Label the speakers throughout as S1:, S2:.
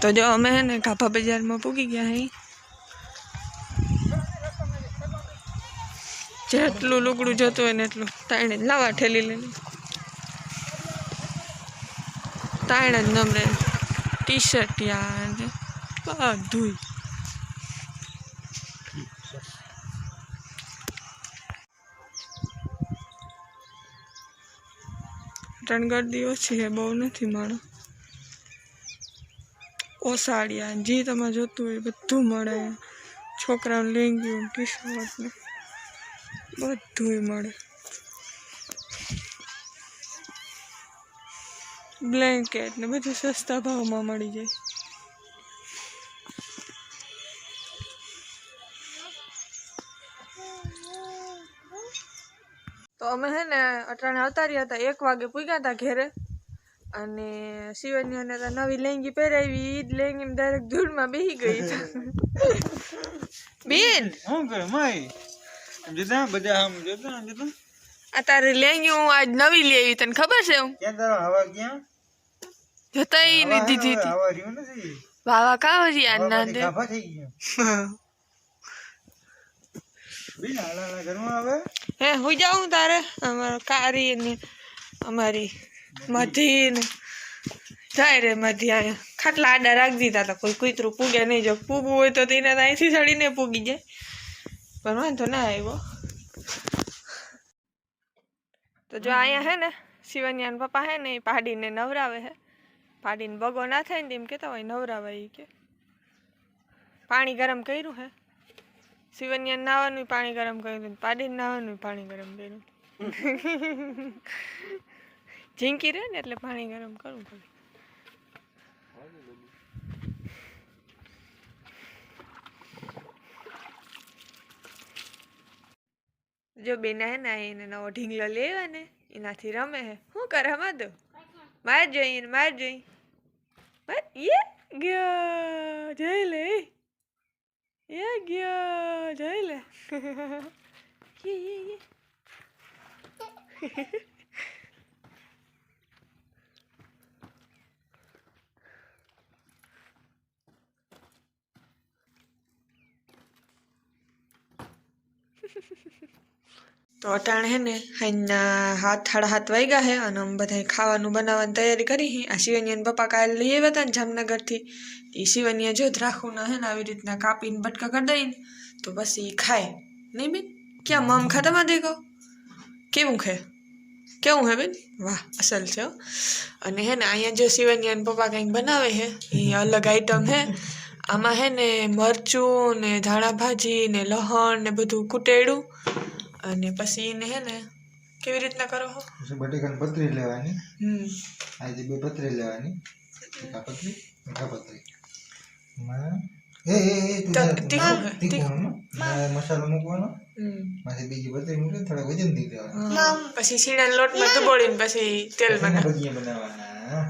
S1: तो जो अमे है ने काफा बाजार में पूगी गया है जेटलू लुगड़ू जतुं होय ने एटलू ताणे लावा ठेली लेने ताणे नमरे टी शर्ट यार બધું रणगर्दी ओછી है बहु नहीं मळे ओसाड़िया जी तमे जोतुं होय बधुं मळे छोकरा लेंगी टी शर्ट ने बधुं मळे ब्लेंकेट ने बधुं सस्ता भाव में मळी जाय तो अमे है ने अटाणे आवता रह्या हता 1 वागे पूग्या हता घेरे अने शिवन्या ने नवी लेंगी पहेरावी ईद लेंगी में डायरेक्ट धूल में बेही गई बेन
S2: હું કરે મય જોતા બધા આમ જોતા જોતા
S1: आ तारी लेंगी हूँ आज नवी ले आई तने खबर छे हूँ
S2: ક્યાં તારો હવા ક્યાં
S1: जोता ही नहीं दीदी थी
S2: હવા રહ્યું નથી
S1: बाबा का हो जी अन्ना दे
S2: કાફા થઈ ગયો બી હાલા ઘરમાં આવે
S1: हे हो जाऊं तारे हमारा कारी ने हमारी मधी ने जाए रे मधी आया खाटला आडा राख दीधा था कोई कुतरू पूगे नहीं जो पूगू होय तो तीने अहींथी चढ़ीने पूगी जाए पर वांधो ना आव्यो तो जो आया है ने शिवन्या पप्पा है ने पहाड़ी ने नवरावे है पहाड़ी ने बगो ना थाय ने एम कहता होय नवरावे ई के पानी गरम कर्युं है शिवन्या नावानुं पानी गरम कर्युं पहाड़ी नावानुं पानी गरम कर्युं झींकी रहे ने एटले पानी गरम करवुं पड़े जो बेना है ना एने नवो ढींगलो लेवा ने एनाथी रमे है हूँ करे माधो मार जोई मार ये गयो जोई ले ये गयो जोई ले ये तो अटाणे है ने हाइना 7:30 वाग्या है और हम बधाई खावानुं बनाववानी तैयारी करी ही आ शिवन्या ने पप्पा काल लई आव्या हता जामनगर थी ई शिवन्या जो द्राखुना है ने आवी रीतना कापीने बटका कर दईने तो बस ई खाए नहीं बेन क्या मम खाता मा देखो केवुं है बेन वाह असल छे अने है ने अहींया जो शिवन्या ने पप्पा कंईक बनावे है ई अलग आइटम है आमा है ने मरचू ने धाणा भाजी ने लहण ने बधुं कूटेडुं અને પછી એને હે ને કેવી રીતના કરો હો
S2: પછી બટેકાની પતરી લેવાની આજે બે પતરી લેવાની એક પતરી મીઠા પતરી તીખું મસાલો મૂકવાનો પછી બીજી પતરી મૂકી થોડા વજન દી દેવાના
S1: પછી સીણાના લોટમાં ડુબોળીને પછી તેલમાં
S2: ભજીયા બનાવવાના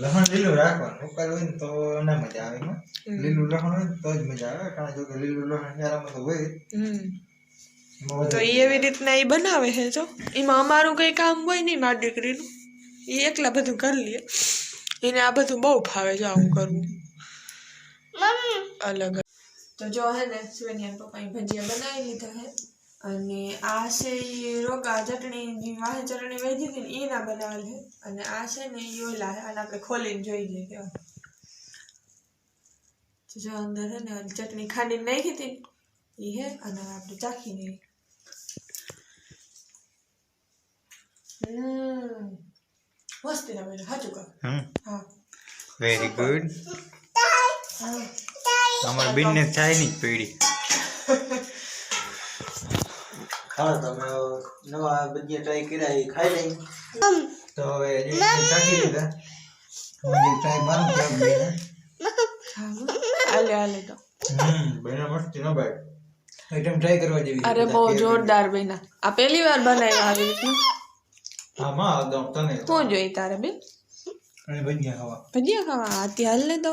S2: લહણ લીલું રાખવાનું ઉપર હોય ને તો ના મજા આવે એમાં લીલું લહણ હોય તો જ મજા આવે કારણ કે લીલું લહણ યારામાં તો હોય तो ये रीतना ये बनावे है जो एम अमारू कई काम होय नहीं मारी दीकरीनुं ये एकला बधुं कर लीए एने आ बधुं बहु भावे जो आવું करवुं अलग तो जो है ने शिवन्या पप्पा भजिया बनावी लीधा है अने आ से रोगा चटणी जी वाहे चटणी वेजी थी ने ई ना बनावेल है अने आ से ने योला है अने आपणे खोलीने जोई लीए के जो अंदर है ने चटणी खांडी नाखी थी ई है अने आपणे चाखीने मस्त है मेरे हाजू का हां वेरी गुड हमार बिन ने चाय नहीं पीड़ी हां તમે નવા બજીયા ટ્રાય કર્યા એ ખાઈ લઈ તો હવે જે ચાખી લીધા હું ટ્રાય મારું કેમ બેના
S1: आले तो
S2: बेना मस्त ना भाई आइटम ट्राई करवा जेवी
S1: अरे बहुत जोरदार बेना आ पहली बार बनाया આવી રીતનું
S2: हां मां दम तने
S1: હું જોઈ તારે બેન
S2: અને ભજીયા ખાવા
S1: આતી હાલ ને તો